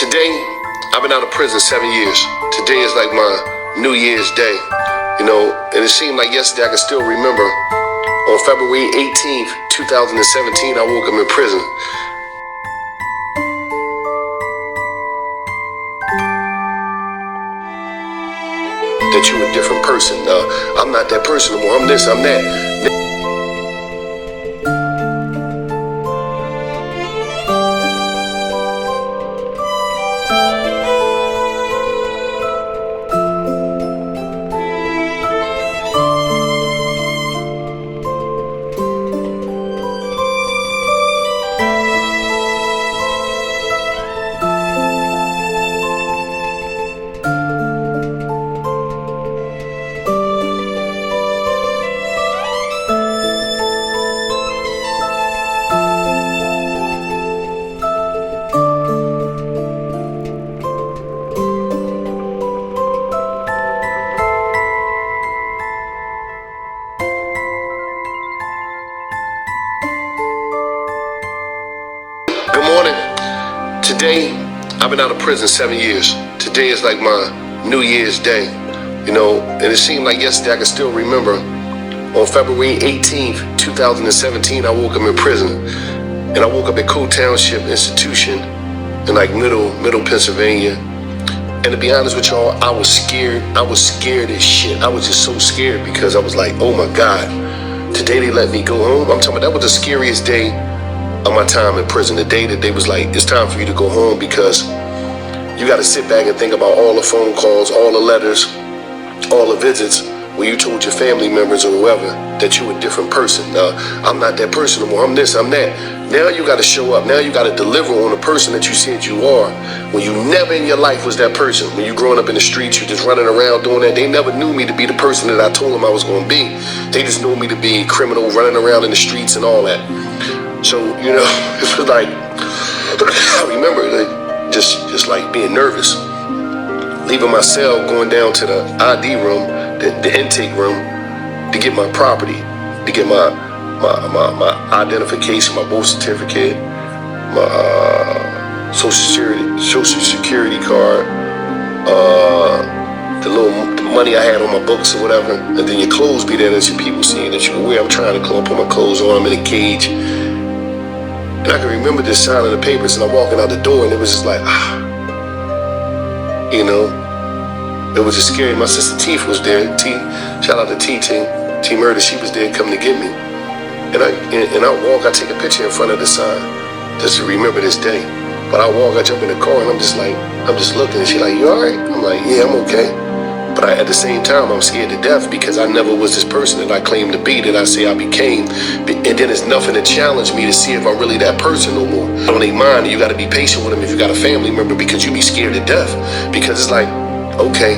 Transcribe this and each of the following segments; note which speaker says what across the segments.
Speaker 1: Today, I've been out of prison 7 years. Today is like my New Year's Day, and it seemed like yesterday I could still remember. On February 18th, 2017, I woke up in prison. That you a different person. I'm not that person no more. I'm this, I'm that. Good morning. Today, I've been out of prison 7 years. Today is like my New Year's Day, and it seemed like yesterday I could still remember. On February 18th, 2017, I woke up in prison, and I woke up at Cold Township Institution in like middle Pennsylvania. And to be honest with y'all, I was scared. I was scared as shit. I was just so scared because I was like, oh my God, today they let me go home. I'm talking about that was the scariest day of my time in prison. The day that they was like, it's time for you to go home, because you got to sit back and think about all the phone calls, all the letters, all the visits where you told your family members or whoever that you a different person. I'm not that person no more. I'm this, I'm that. Now you got to show up. Now you got to deliver on the person that you said you are, when you never in your life was that person. When you growing up in the streets, you just running around doing that. They never knew me to be the person that I told them I was going to be. They just knew me to be a criminal running around in the streets and all that. So, it was like, I remember just like being nervous, leaving my cell, going down to the ID room, the intake room, to get my property, to get my identification, my birth certificate, my social security card, the money I had on my books or whatever, and then your clothes be there. There's your people seeing that you can wear. I'm trying to put my clothes on. I'm in a cage. And I can remember just signing the papers, and I'm walking out the door, and it was just like, it was just scary. My sister Teef was there. Shout out to T Murder. She was there coming to get me. And I take a picture in front of the sign just to remember this day. But I jump in the car, and I'm just looking, and she's like, you all right? I'm like, yeah, I'm okay. But at the same time, I'm scared to death, because I never was this person that I claimed to be, that I say I became. And then there's nothing to challenge me to see if I'm really that person no more. On their mind, you got to be patient with them if you got a family member, because you be scared to death. Because it's like, okay,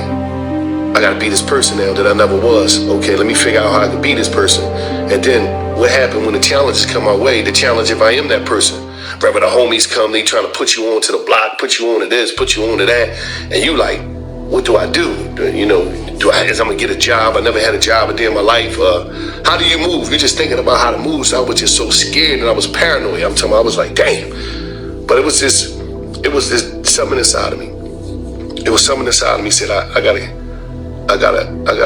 Speaker 1: I got to be this person now that I never was. Okay, let me figure out how I can be this person. And then what happened when the challenges come my way? The challenge if I am that person. Wherever the homies come, they trying to put you on to the block, put you on to this, put you on to that. And you like, what do I do? I'm gonna get a job? I never had a job a day in my life. How do you move? You're just thinking about how to move. So I was just so scared, and I was paranoid. I'm telling you, I was like, damn. But it was just something inside of me. It was something inside of me said, I gotta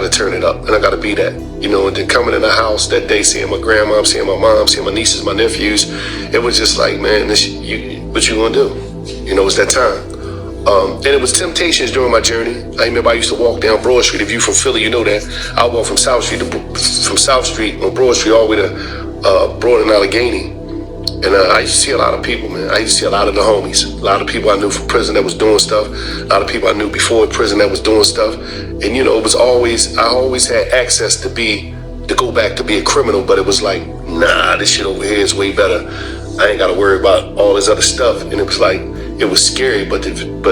Speaker 1: turn it up, and I gotta be that. And then coming in the house that day, seeing my grandma, seeing my mom, seeing my nieces, my nephews, it was just like, man, what you gonna do? It's that time. And it was temptations during my journey. I remember I used to walk down Broad Street. If you're from Philly, you know that. I walk from South Street on Broad Street all the way to Broad and Allegheny. And I used to see a lot of people, man. I used to see a lot of the homies. A lot of people I knew from prison that was doing stuff. A lot of people I knew before prison that was doing stuff. And it was I always had access to go back to be a criminal, but it was like, nah, this shit over here is way better. I ain't got to worry about all this other stuff. And it was like, it was scary, but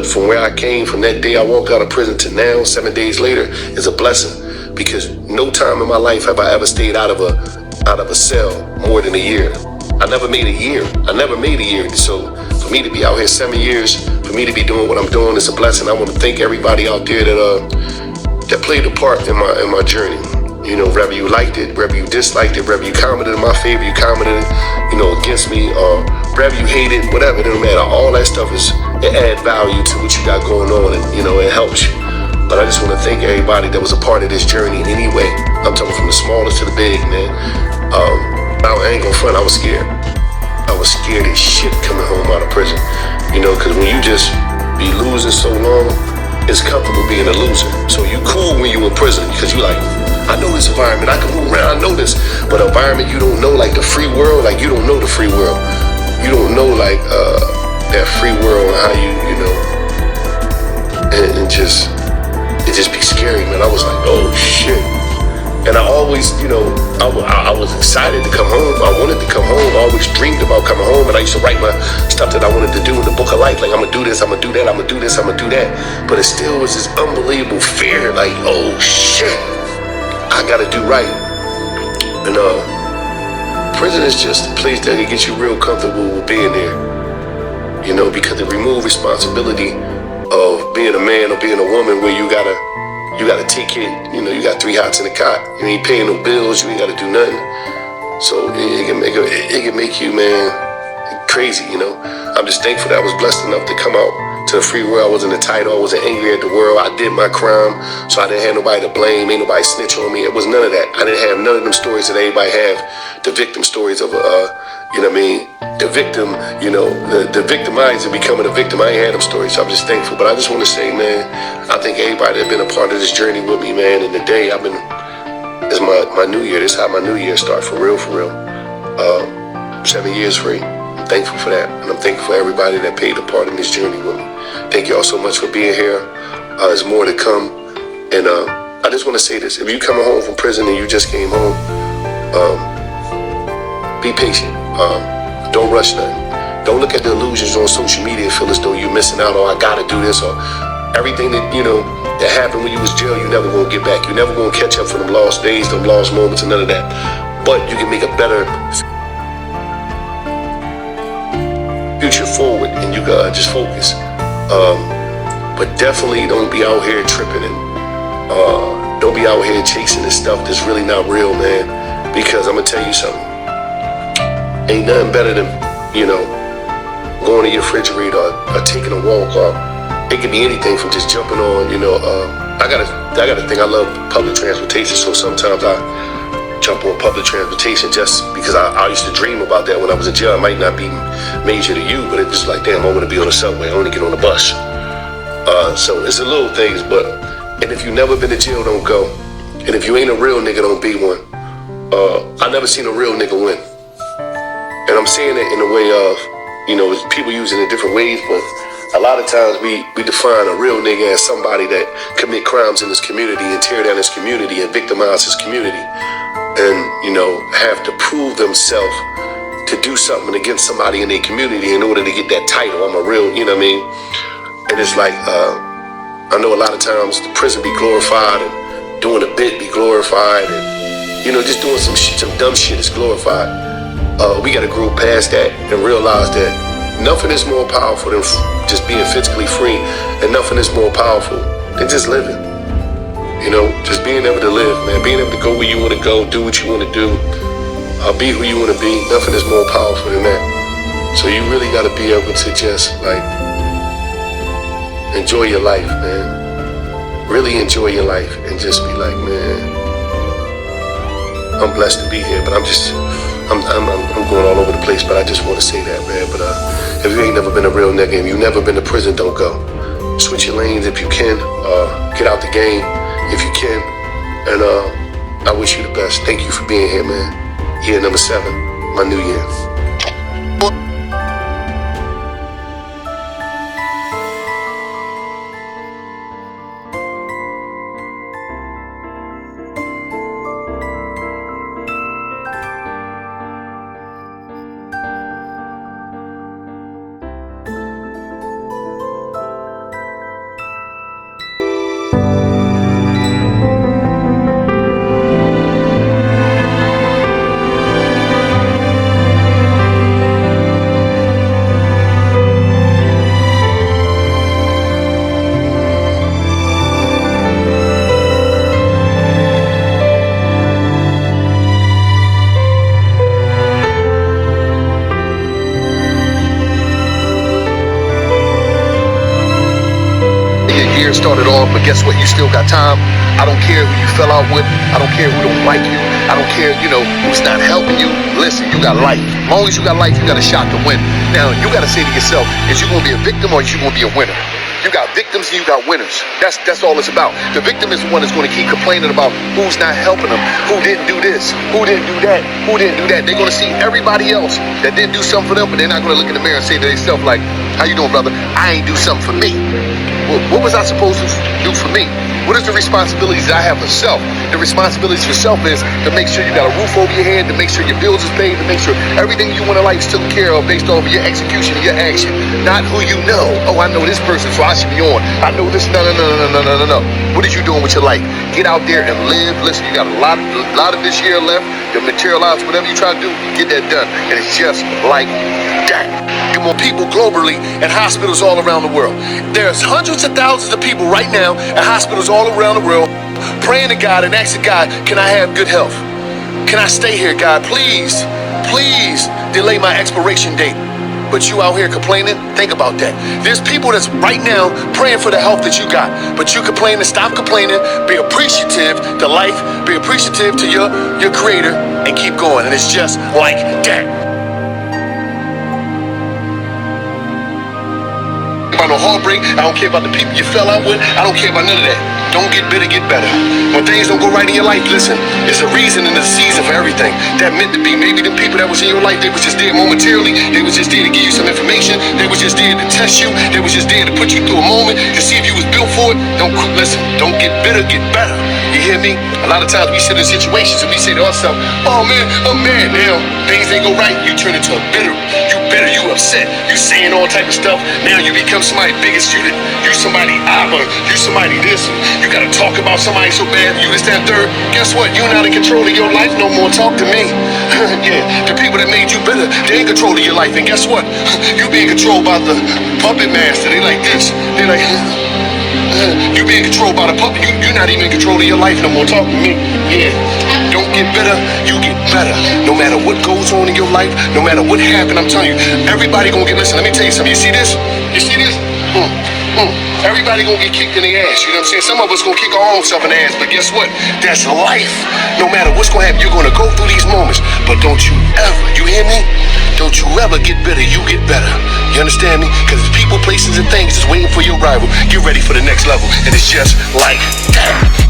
Speaker 1: from where I came, from that day I walked out of prison to now, 7 days later, is a blessing, because no time in my life have I ever stayed out of a cell more than a year. I never made a year. So for me to be out here 7 years, for me to be doing what I'm doing, is a blessing. I want to thank everybody out there that played a part in my journey. Whether you liked it, whether you disliked it, whether you commented in my favor, you commented, against me, or whether you hated, whatever, it doesn't matter. All that stuff is it adds value to what you got going on, and it helps you. But I just want to thank everybody that was a part of this journey in any way. I'm talking from the smallest to the big, man. I ain't gonna front, I was scared. I was scared as shit coming home out of prison. Because when you just be losing so long, it's comfortable being a loser. So you cool when you in prison because you like, I know this environment, I can move around, I know this. But environment you don't know, like the free world, like you don't know the free world. You don't know like that free world and how and just, it just be scary, man. I was like, oh shit. And I always, I was excited to come home. I wanted to come home. I always dreamed about coming home. And I used to write my stuff that I wanted to do in the book of life. Like, I'm going to do this, I'm going to do that, I'm going to do this, I'm going to do that. But it still was this unbelievable fear. Like, oh shit, I got to do right. And prison is just a place that gets you real comfortable with being there. Because it removes responsibility of being a man or being a woman where you gotta take it, you got 3 hots in the cot. You ain't paying no bills, you ain't gotta do nothing. So it can make you, man, crazy, I'm just thankful that I was blessed enough to come out to the free world. I wasn't entitled, I wasn't angry at the world. I did my crime, so I didn't have nobody to blame, ain't nobody snitch on me. It was none of that. I didn't have none of them stories that everybody have, the victim stories of the victim, the victimized and becoming a victim. I ain't had them stories, so I'm just thankful. But I just want to say, man, I think everybody that's been a part of this journey with me, man, and today it's my new year. This is how my new year starts, for real. 7 years free. I'm thankful for that, and I'm thankful for everybody that played a part in this journey with me. Thank you all so much for being here. There's more to come, and I just want to say this: if you coming home from prison and you just came home, be patient. Don't rush nothing. Don't look at the illusions on social media and feel as though you're missing out, or I gotta do this, or everything that that happened when you was jail. You never gonna get back. You never gonna catch up for them lost days, them lost moments, and none of that. But you can make a better future forward, and you gotta just focus. But definitely don't be out here tripping, and don't be out here chasing this stuff that's really not real, man. Because I'm gonna tell you something. Ain't nothing better than, going to your refrigerator or taking a walk, or it could be anything from just jumping on, I got a thing, I love public transportation, so sometimes I jump on public transportation just because I used to dream about that when I was in jail. It might not be major to you, but it's just like, damn, I want to be on the subway, I want to get on the bus. So it's the little things, and if you've never been to jail, don't go. And if you ain't a real nigga, don't be one. I never seen a real nigga win. And I'm saying it in a way of, people use it in different ways, but a lot of times we define a real nigga as somebody that commit crimes in his community and tear down his community and victimize his community and, have to prove themselves to do something against somebody in their community in order to get that title. I'm a real, And it's like, I know a lot of times the prison be glorified and doing a bit be glorified and, just doing some dumb shit is glorified. We got to grow past that and realize that nothing is more powerful than just being physically free, and nothing is more powerful than just living. Just being able to live, man. Being able to go where you want to go, do what you want to do, be who you want to be. Nothing is more powerful than that. So you really got to be able to just enjoy your life, man. Really enjoy your life and just be like, man, I'm blessed to be here, but I'm going all over the place, but I just want to say that, man. But if you ain't never been a real nigga, if you've never been to prison, don't go. Switch your lanes if you can. Get out the game if you can. And I wish you the best. Thank you for being here, man. Year number 7, my new year. year started off, but guess what? You still got time. I don't care who you fell out with. I don't care who don't like you. I don't care, who's not helping you. Listen, you got life. As long as you got life, you got a shot to win. Now, you got to say to yourself, is you going to be a victim or is you going to be a winner? You got victims and you got winners. That's all it's about. The victim is the one that's going to keep complaining about who's not helping them, who didn't do this, who didn't do that, who didn't do that. They're going to see everybody else that didn't do something for them, but they're not going to look in the mirror and say to themselves like, how you doing, brother? I ain't do something for me. What was I supposed to do for me? What is the responsibilities that I have for self? The responsibilities for self is to make sure you got a roof over your head, to make sure your bills is paid, to make sure everything you want in life is taken care of based off of your execution and your action. Not who you know. Oh, I know this person, so I should be on. I know this. No. What are you doing with your life? Get out there and live. Listen, you got a lot of this year left to materialize whatever you try to do. Get that done. And it's just like that. More people globally at hospitals all around the world. There's hundreds of thousands of people right now at hospitals all around the world praying to God and asking God, can I have good health? Can I stay here, God? Please delay my expiration date. But you out here complaining? Think about that. There's people that's right now praying for the health that you got. But you complaining, stop complaining, be appreciative to life, be appreciative to your creator, and keep going. And it's just like that. No heartbreak. I don't care about the people you fell out with. I don't care about none of that. Don't get bitter, get better. When things don't go right in your life, listen, there's a reason and a season for everything. That meant to be. Maybe the people that was in your life, they was just there momentarily. They was just there to give you some information. They was just there to test you. They was just there to put you through a moment to see if you was built for it. Don't get bitter, get better. You hear me? A lot of times we sit in situations and we say to ourselves, oh man, I'm mad now. Things ain't go right. You turn into a bitter. You bitter, you upset. You saying all type of stuff. Now you become somebody biggest. You somebody Abba. You somebody this. You gotta talk about somebody so bad. You this, that, third. Guess what? You're not in control of your life no more. Talk to me. Yeah, the people that made you bitter, they in control of your life. And guess what? You being controlled by the puppet master. They like this. They like you being controlled by the puppet. You're not even in control of your life no more. Talk to me. Yeah. Don't get bitter, you get better. No matter what goes on in your life, no matter what happened, I'm telling you, everybody gonna get, listen, let me tell you something. You see this? You see this? Everybody gonna get kicked in the ass, you know what I'm saying? Some of us gonna kick our own self in the ass, but guess what? That's life. No matter what's gonna happen, you're gonna go through these moments. But don't you ever, you hear me? Don't you ever get bitter, you get better. You understand me? Because people, places, and things is waiting for your arrival. Get ready for the next level, and it's just like that.